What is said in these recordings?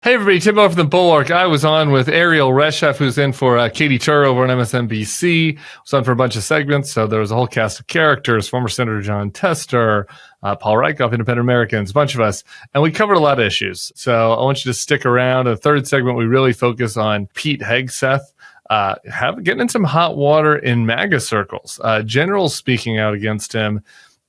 Hey everybody, Tim over from the Bulwark. I was on with Erielle, Reshef, who's in for Katie Tur over on MSNBC. Was on for a bunch of segments, so there was a whole cast of characters, former Senator John Tester, Paul Reichoff, Independent Americans, a bunch of us, and we covered a lot of issues. So I want you to stick around. In the third segment, we really focus on Pete Hegseth, getting in some hot water in MAGA circles. Generals speaking out against him.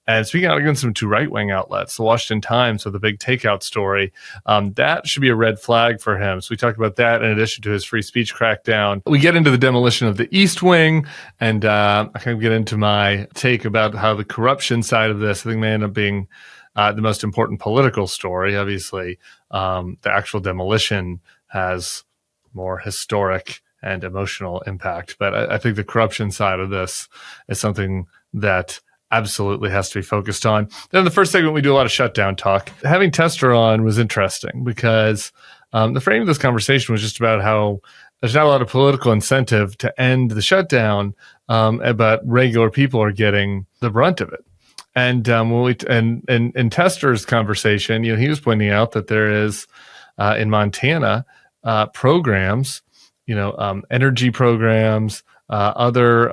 And speaking out against some two right-wing outlets, the Washington Times with the big takeout story, that should be a red flag for him. So we talked about that in addition to his free speech crackdown. We get into the demolition of the East Wing, and I kind of get into my take about how the corruption side of this, I think, may end up being the most important political story. Obviously, the actual demolition has more historic and emotional impact. But I think the corruption side of this is something that absolutely has to be focused on. Then in the first segment, we do a lot of shutdown talk. Having Tester on was interesting because the frame of this conversation was just about how there's not a lot of political incentive to end the shutdown, but regular people are getting the brunt of it. And in Tester's conversation, he was pointing out that there is in Montana programs, energy programs, other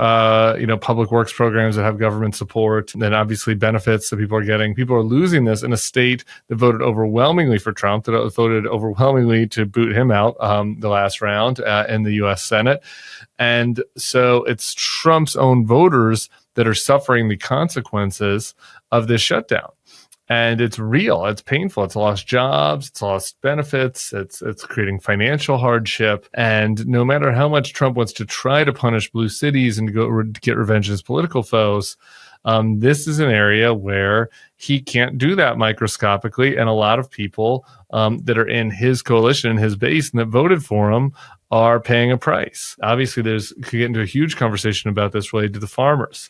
public works programs that have government support, and then obviously benefits that people are getting. People are losing this in a state that voted overwhelmingly for Trump, that voted overwhelmingly to boot him out the last round in the U.S. Senate. And so it's Trump's own voters that are suffering the consequences of this shutdown. And it's real. It's painful. It's lost jobs. It's lost benefits. It's creating financial hardship. And no matter how much Trump wants to try to punish blue cities and to go get revenge on his political foes, this is an area where he can't do that microscopically. And a lot of people that are in his coalition, his base, and that voted for him are paying a price. Obviously, could get into a huge conversation about this related to the farmers.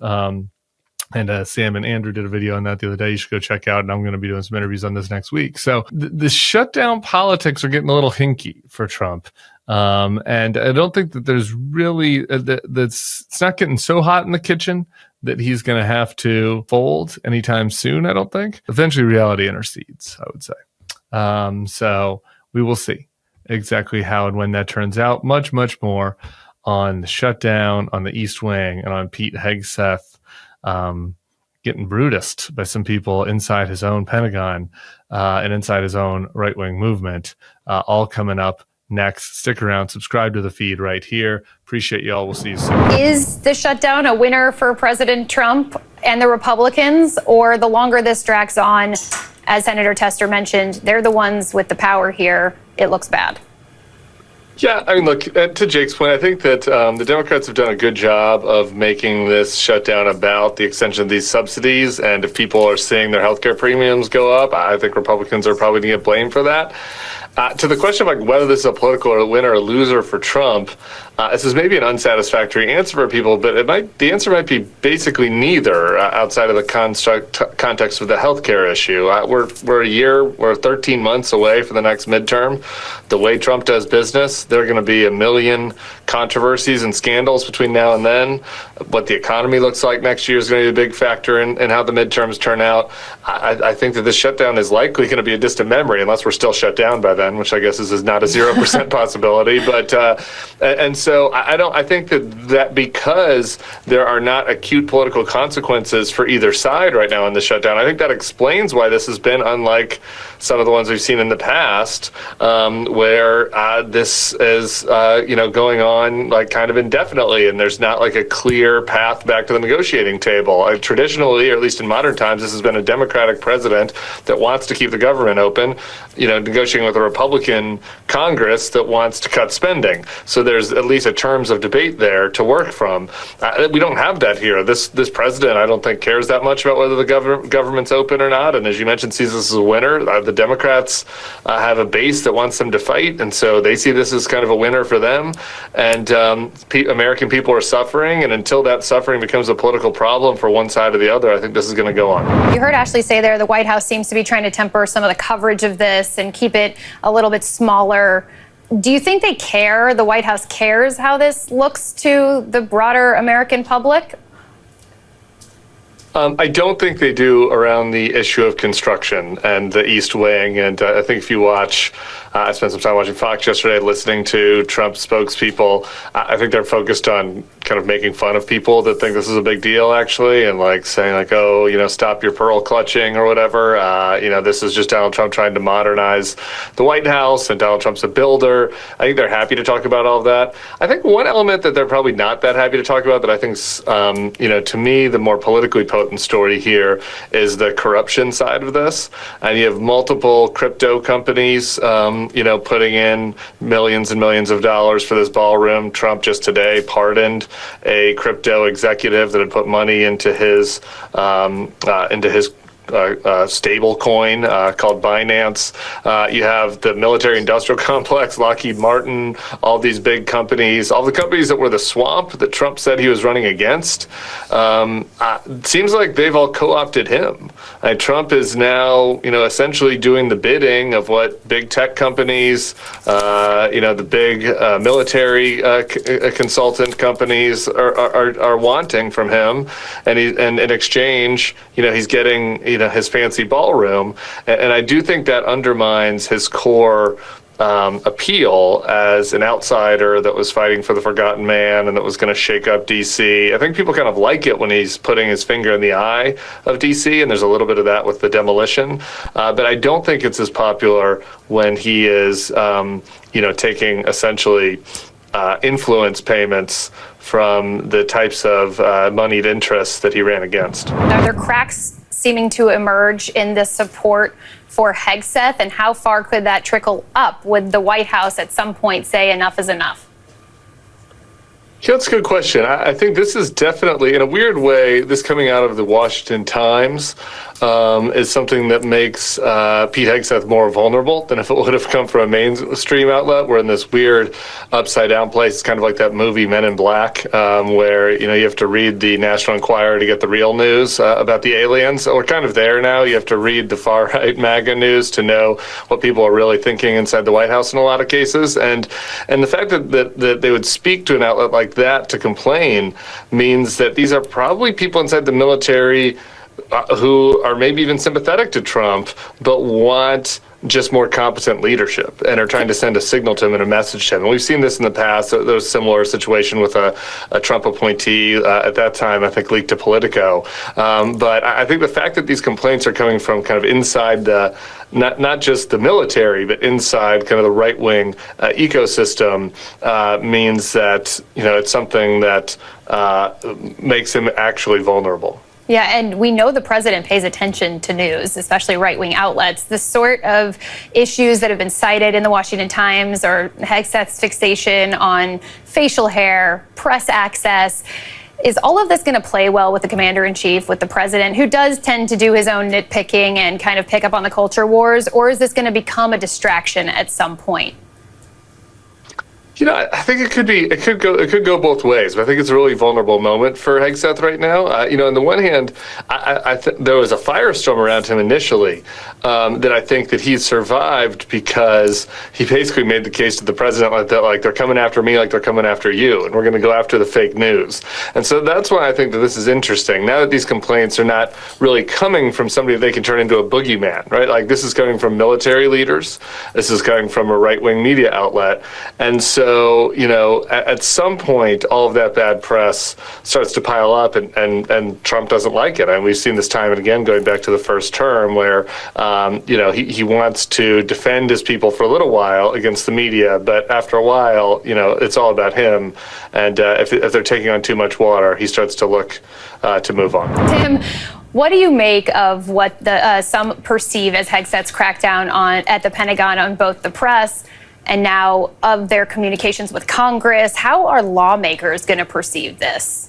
And Sam and Andrew did a video on that the other day. You should go check out. And I'm going to be doing some interviews on this next week. So the shutdown politics are getting a little hinky for Trump. And I don't think that there's really, it's not getting so hot in the kitchen that he's going to have to fold anytime soon, I don't think. Eventually reality intercedes, I would say. So we will see exactly how and when that turns out. Much, much more on the shutdown, on the East Wing, and on Pete Hegseth. Getting brutist by some people inside his own Pentagon and inside his own right-wing movement, all coming up next. Stick around, subscribe to the feed right here. Appreciate y'all. We'll see you soon. Is the shutdown a winner for President Trump and the Republicans, or the longer this drags on, as Senator Tester mentioned, they're the ones with the power here, it looks bad? Yeah, I mean, look, to Jake's point, I think that the Democrats have done a good job of making this shutdown about the extension of these subsidies. And if people are seeing their healthcare premiums go up, I think Republicans are probably going to get blamed for that. To the question of whether this is a political winner or loser for Trump, this is maybe an unsatisfactory answer for people, but the answer might be basically neither outside of the context of the healthcare issue. We're 13 months away from the next midterm. The way Trump does business, there are going to be a million controversies and scandals between now and then. What the economy looks like next year is going to be a big factor in how the midterms turn out. I think that this shutdown is likely going to be a distant memory unless we're still shut down by then, which I guess is not a 0% possibility. But and so I think that because there are not acute political consequences for either side right now in the shutdown, I think that explains why this has been unlike some of the ones we've seen in the past, where this is going on kind of indefinitely, and there's not a clear path back to the negotiating table. Traditionally, or at least in modern times, this has been a Democratic president that wants to keep the government open, negotiating with a Republican Congress that wants to cut spending. So there's at least a terms of debate there to work from. We don't have that here. This president, I don't think, cares that much about whether the government's open or not. And as you mentioned, sees this as a winner. The Democrats have a base that wants them to fight, and so they see this as kind of a winner for them. And American people are suffering, and until that suffering becomes a political problem for one side or the other, I think this is going to go on. You heard Ashley say there the White House seems to be trying to temper some of the coverage of this and keep it a little bit smaller. Do you think they care? The White House cares how this looks to the broader American public? I don't think they do around the issue of construction and the East Wing. And I think if you watch I spent some time watching Fox yesterday, listening to Trump spokespeople. I think they're focused on kind of making fun of people that think this is a big deal, actually, and like saying like, oh, stop your pearl clutching or whatever. This is just Donald Trump trying to modernize the White House, and Donald Trump's a builder. I think they're happy to talk about all of that. I think one element that they're probably not that happy to talk about that I think's, to me, the more politically potent story here is the corruption side of this. And you have multiple crypto companies, putting in millions and millions of dollars for this ballroom. Trump just today pardoned a crypto executive that had put money into his stable coin called Binance. You have the military industrial complex, Lockheed Martin, all these big companies, all the companies that were the swamp that Trump said he was running against. It seems like they've all co-opted him. Trump is now, essentially doing the bidding of what big tech companies, the big military consultant companies are wanting from him, and in exchange, he's getting, his fancy ballroom, and I do think that undermines his core appeal as an outsider that was fighting for the forgotten man and that was going to shake up DC. I think people kind of like it when he's putting his finger in the eye of DC, and there's a little bit of that with the demolition, but I don't think it's as popular when he is, taking essentially influence payments from the types of moneyed interests that he ran against. Are there cracks seeming to emerge in the support for Hegseth, and how far could that trickle up? Would the White House at some point say enough is enough? Yeah, that's a good question. I think this is definitely, in a weird way, this coming out of the Washington Times is something that makes Pete Hegseth more vulnerable than if it would have come from a mainstream outlet. We're in this weird upside down place. It's kind of like that movie Men in Black, where you have to read the National Enquirer to get the real news about the aliens. So we're kind of there now. You have to read the far right MAGA news to know what people are really thinking inside the White House in a lot of cases. And the fact that they would speak to an outlet like that to complain means that these are probably people inside the military who are maybe even sympathetic to Trump, but want just more competent leadership and are trying to send a signal to him and a message to him. And we've seen this in the past. There was a similar situation with a Trump appointee at that time, I think, leaked to Politico. But I think the fact that these complaints are coming from kind of inside the, not just the military, but inside kind of the right-wing ecosystem means that, it's something that makes him actually vulnerable. Yeah, and we know the president pays attention to news, especially right-wing outlets. The sort of issues that have been cited in the Washington Times, or Hegseth's fixation on facial hair, press access, is all of this going to play well with the commander-in-chief, with the president, who does tend to do his own nitpicking and kind of pick up on the culture wars, or is this going to become a distraction at some point? I think it could go both ways, but I think it's a really vulnerable moment for Hegseth right now. On the one hand, there was a firestorm around him initially that I think that he survived because he basically made the case to the president like they're coming after me, like they're coming after you, and we're going to go after the fake news. And so that's why I think that this is interesting. Now that these complaints are not really coming from somebody that they can turn into a boogeyman, right? Like this is coming from military leaders. This is coming from a right-wing media outlet. And so, at some point, all of that bad press starts to pile up, and Trump doesn't like it. And we've seen this time and again, going back to the first term, where he wants to defend his people for a little while against the media, but after a while, it's all about him. And if they're taking on too much water, he starts to look to move on. Tim, what do you make of what some perceive as Hegseth's crackdown at the Pentagon on both the press and now of their communications with Congress? How are lawmakers going to perceive this?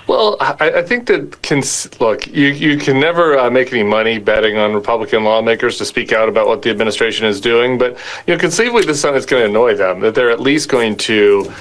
Well, I think that you can never make any money betting on Republican lawmakers to speak out about what the administration is doing, but conceivably this is going to annoy them, that they're at least going to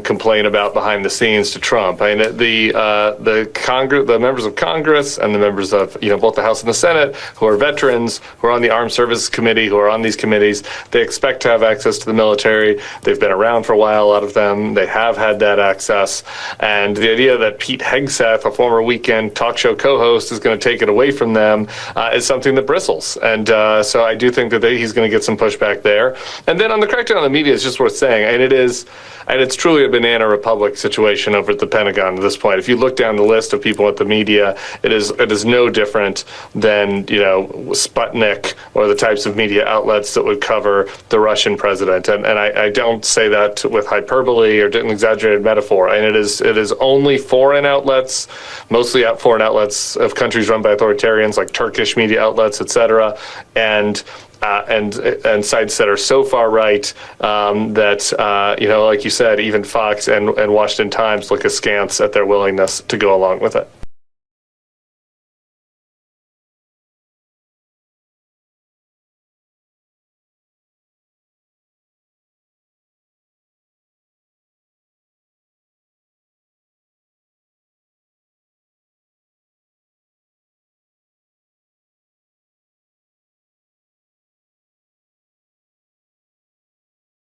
complain about behind the scenes to Trump. I mean, the members of Congress and the members of both the House and the Senate who are veterans, who are on the Armed Services Committee, who are on these committees, they expect to have access to the military. They've been around for a while, a lot of them. They have had that access, and the idea idea that Pete Hegseth, a former Weekend talk show co-host, is going to take it away from them is something that bristles. And so I do think that he's going to get some pushback there. And then on the crackdown on the media, it's just worth saying, and it's truly a banana republic situation over at the Pentagon at this point. If you look down the list of people at the media, it is no different than, Sputnik or the types of media outlets that would cover the Russian president. And I don't say that with hyperbole or an exaggerated metaphor. And it is only foreign outlets, mostly foreign outlets of countries run by authoritarians like Turkish media outlets, et cetera, and sites that are so far right that like you said, even Fox and Washington Times look askance at their willingness to go along with it.